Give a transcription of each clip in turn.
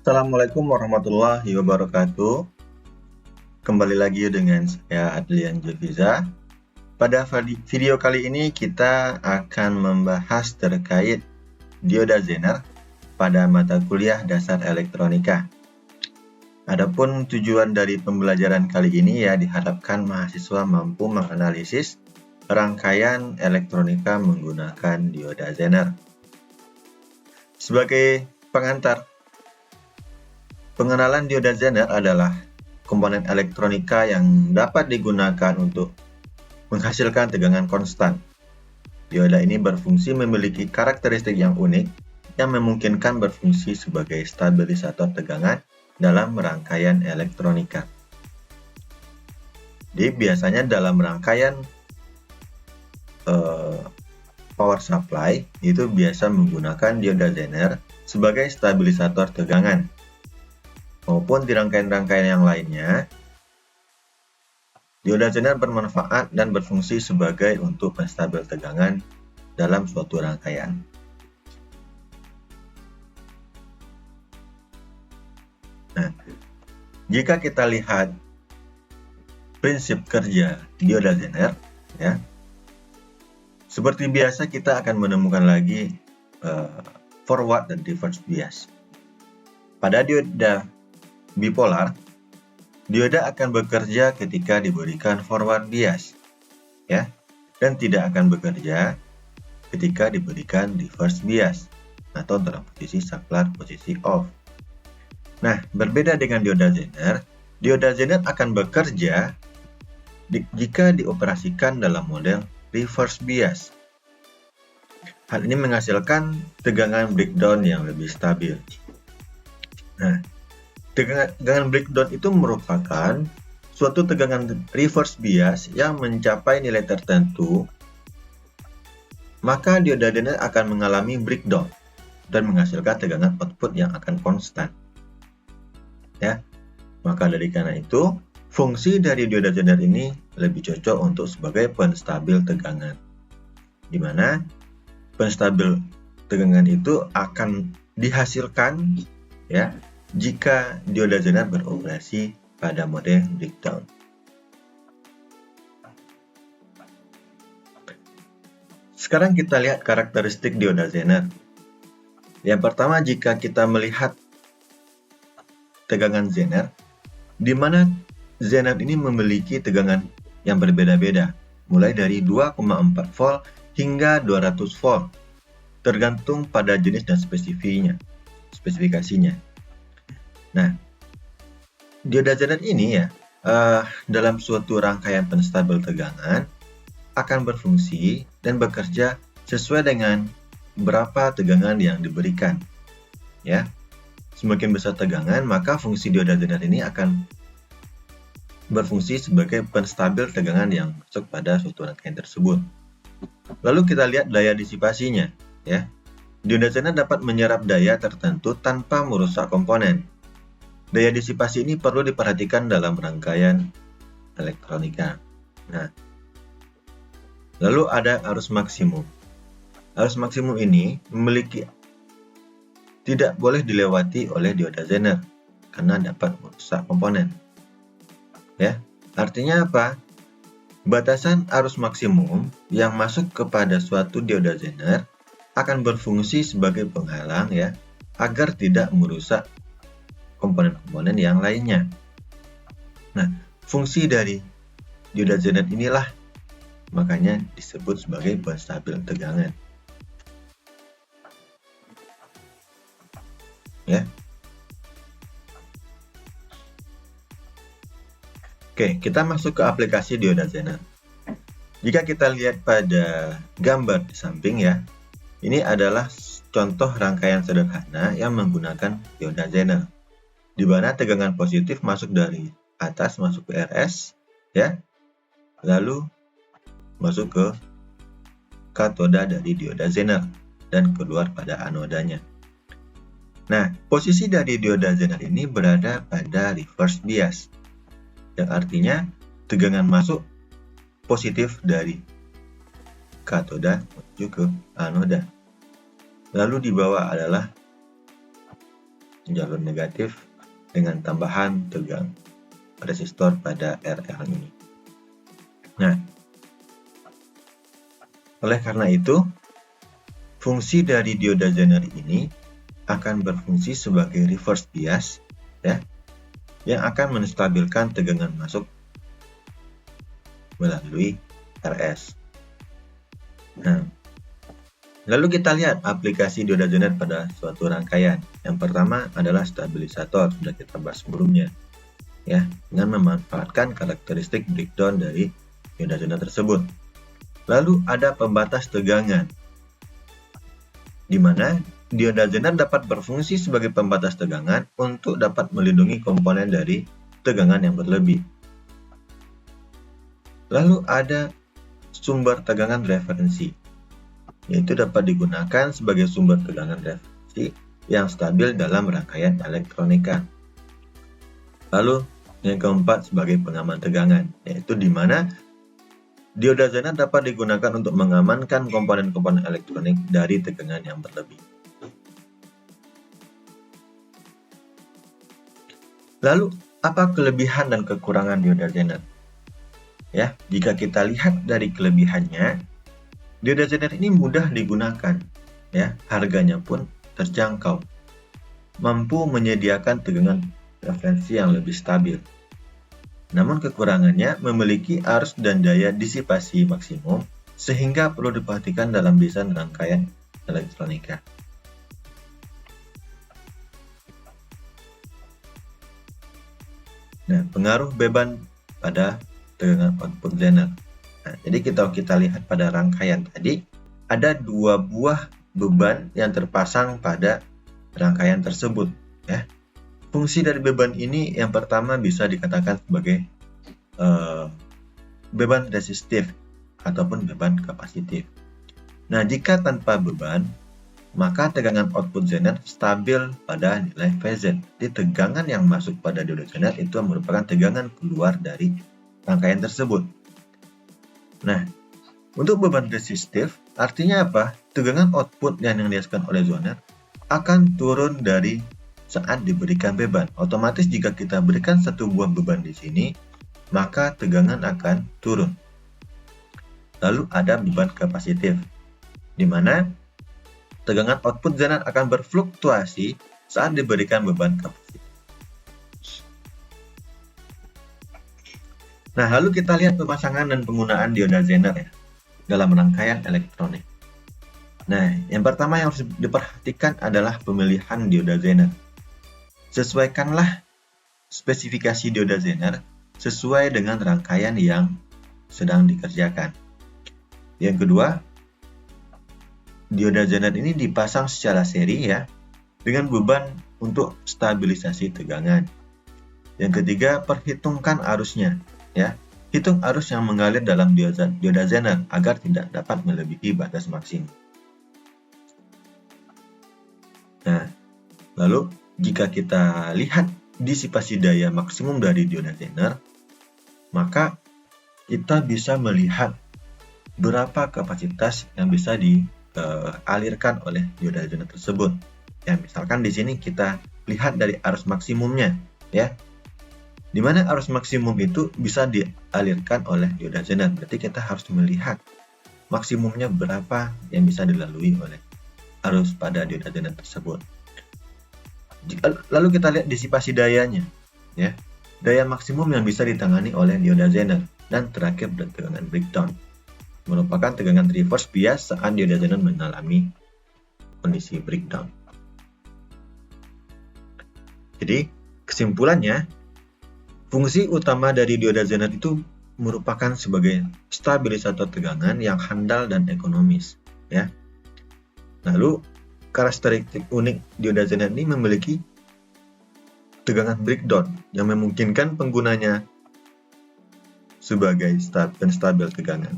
Assalamualaikum warahmatullahi wabarakatuh. Kembali lagi dengan saya Adlian Julfiza. Pada video kali ini kita akan membahas terkait dioda Zener pada mata kuliah dasar elektronika. Adapun tujuan dari pembelajaran kali ini diharapkan mahasiswa mampu menganalisis rangkaian elektronika menggunakan dioda Zener. Sebagai pengantar, pengenalan dioda Zener adalah komponen elektronika yang dapat digunakan untuk menghasilkan tegangan konstan. Dioda ini berfungsi memiliki karakteristik yang unik yang memungkinkan berfungsi sebagai stabilisator tegangan dalam rangkaian elektronika. Jadi biasanya dalam rangkaian power supply itu biasa menggunakan dioda Zener sebagai stabilisator tegangan. Maupun di rangkaian-rangkaian yang lainnya, dioda Zener bermanfaat dan berfungsi sebagai untuk menstabil tegangan dalam suatu rangkaian. Nah, jika kita lihat prinsip kerja dioda Zener, seperti biasa kita akan menemukan lagi forward dan reverse bias. Pada dioda bipolar, dioda akan bekerja ketika diberikan forward bias, dan tidak akan bekerja ketika diberikan reverse bias atau dalam posisi saklar posisi off. Nah, berbeda dengan dioda Zener akan bekerja jika dioperasikan dalam model reverse bias. Hal ini menghasilkan tegangan breakdown yang lebih stabil. Nah, tegangan breakdown itu merupakan suatu tegangan reverse bias yang mencapai nilai tertentu, maka dioda Zener akan mengalami breakdown dan menghasilkan tegangan output yang akan konstan. Maka dari karena itu, fungsi dari dioda Zener ini lebih cocok untuk sebagai penstabil tegangan, di mana penstabil tegangan itu akan dihasilkan jika dioda Zener beroperasi pada mode breakdown. Sekarang kita lihat karakteristik dioda Zener. Yang pertama, jika kita melihat tegangan Zener, di mana Zener ini memiliki tegangan yang berbeda-beda, mulai dari 2,4 volt hingga 200 volt, tergantung pada jenis dan spesifikasinya. Nah, dioda Zener ini dalam suatu rangkaian penstabil tegangan akan berfungsi dan bekerja sesuai dengan berapa tegangan yang diberikan. Semakin besar tegangan, maka fungsi dioda Zener ini akan berfungsi sebagai penstabil tegangan yang masuk pada suatu rangkaian tersebut. Lalu kita lihat daya disipasinya. Dioda Zener dapat menyerap daya tertentu tanpa merusak komponen. Daya disipasi ini perlu diperhatikan dalam rangkaian elektronika. Nah, lalu ada arus maksimum. Arus maksimum ini tidak boleh dilewati oleh dioda Zener karena dapat merusak komponen. Artinya apa? Batasan arus maksimum yang masuk kepada suatu dioda Zener akan berfungsi sebagai penghalang agar tidak merusak komponen-komponen yang lainnya. Nah, fungsi dari dioda Zener inilah makanya disebut sebagai penstabil tegangan. Oke, kita masuk ke aplikasi dioda Zener. Jika kita lihat pada gambar di samping ini adalah contoh rangkaian sederhana yang menggunakan dioda Zener, di mana tegangan positif masuk dari atas masuk ke RS, lalu masuk ke katoda dari dioda Zener dan keluar pada anodanya. Nah, posisi dari dioda Zener ini berada pada reverse bias, yang artinya tegangan masuk positif dari katoda menuju ke anoda. Lalu di bawah adalah jalur negatif dengan tambahan tegang resistor pada RL ini. Nah, oleh karena itu, fungsi dari dioda Zener ini akan berfungsi sebagai reverse bias, ya, yang akan menstabilkan tegangan masuk melalui RS. Nah, lalu kita lihat aplikasi dioda Zener pada suatu rangkaian. Yang pertama adalah stabilisator, sudah kita bahas sebelumnya, ya, dengan memanfaatkan karakteristik breakdown dari dioda Zener tersebut. Lalu ada pembatas tegangan, di mana dioda Zener dapat berfungsi sebagai pembatas tegangan untuk dapat melindungi komponen dari tegangan yang berlebih. Lalu ada sumber tegangan referensi, yaitu dapat digunakan sebagai sumber tegangan referensi yang stabil dalam rangkaian elektronika. Lalu yang keempat sebagai pengaman tegangan, yaitu di mana dioda Zener dapat digunakan untuk mengamankan komponen-komponen elektronik dari tegangan yang berlebih. Lalu, apa kelebihan dan kekurangan dioda Zener? Ya, jika kita lihat dari kelebihannya, dioda Zener ini mudah digunakan, ya, harganya pun terjangkau, mampu menyediakan tegangan referensi yang lebih stabil. Namun kekurangannya memiliki arus dan daya disipasi maksimum, sehingga perlu diperhatikan dalam desain rangkaian elektronika. Nah, pengaruh beban pada tegangan output Zener. Nah, jadi kita lihat pada rangkaian tadi, ada 2 buah beban yang terpasang pada rangkaian tersebut, ya. Fungsi dari beban ini yang pertama bisa dikatakan sebagai beban resistif ataupun beban kapasitif. Nah, jika tanpa beban, maka tegangan output Zener stabil pada nilai Vz. Jadi tegangan yang masuk pada dioda Zener itu merupakan tegangan keluar dari rangkaian tersebut. Nah, untuk beban resistif, artinya apa? Tegangan output yang dirasakan oleh Zener akan turun dari saat diberikan beban. Otomatis jika kita berikan satu buah beban di sini, maka tegangan akan turun. Lalu ada beban kapasitif, di mana tegangan output Zener akan berfluktuasi saat diberikan beban kapasitif. Nah, lalu kita lihat pemasangan dan penggunaan dioda Zener, ya, dalam rangkaian elektronik. Nah, yang pertama yang harus diperhatikan adalah pemilihan dioda Zener. Sesuaikanlah spesifikasi dioda Zener sesuai dengan rangkaian yang sedang dikerjakan. Yang kedua, dioda Zener ini dipasang secara seri, ya, dengan beban untuk stabilisasi tegangan. Yang ketiga, perhitungkan arusnya, ya. Hitung arus yang mengalir dalam dioda Zener agar tidak dapat melebihi batas maksimum. Nah, lalu jika kita lihat disipasi daya maksimum dari dioda Zener, maka kita bisa melihat berapa kapasitas yang bisa dialirkan oleh dioda Zener tersebut. Ya, misalkan di sini kita lihat dari arus maksimumnya, ya. Di mana arus maksimum itu bisa dialirkan oleh dioda Zener. Berarti kita harus melihat maksimumnya berapa yang bisa dilalui oleh arus pada dioda Zener tersebut. Lalu kita lihat disipasi dayanya, ya. Daya maksimum yang bisa ditangani oleh dioda Zener. Dan terakhir tegangan breakdown, merupakan tegangan reverse bias saat dioda Zener mengalami kondisi breakdown. Jadi, kesimpulannya, fungsi utama dari dioda Zener itu merupakan sebagai stabilisator tegangan yang handal dan ekonomis, ya. Lalu, karakteristik unik dioda Zener ini memiliki tegangan breakdown yang memungkinkan penggunanya sebagai penstabil tegangan.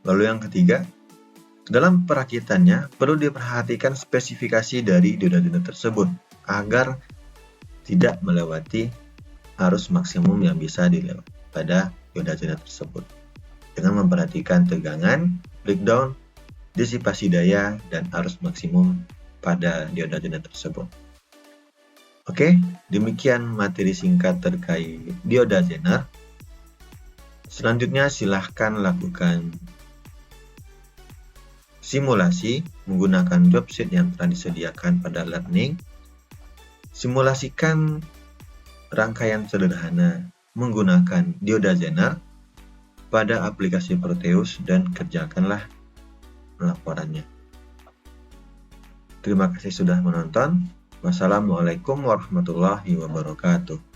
Lalu yang ketiga, dalam perakitannya perlu diperhatikan spesifikasi dari dioda Zener tersebut agar tidak melewati arus maksimum yang bisa dilewati pada dioda Zener tersebut, dengan memperhatikan tegangan, breakdown, disipasi daya, dan arus maksimum pada dioda Zener tersebut. Oke, demikian materi singkat terkait dioda Zener. Selanjutnya silahkan lakukan simulasi menggunakan website yang telah disediakan pada Learning. Simulasikan rangkaian sederhana menggunakan dioda Zener pada aplikasi Proteus dan kerjakanlah laporannya. Terima kasih sudah menonton. Wassalamualaikum warahmatullahi wabarakatuh.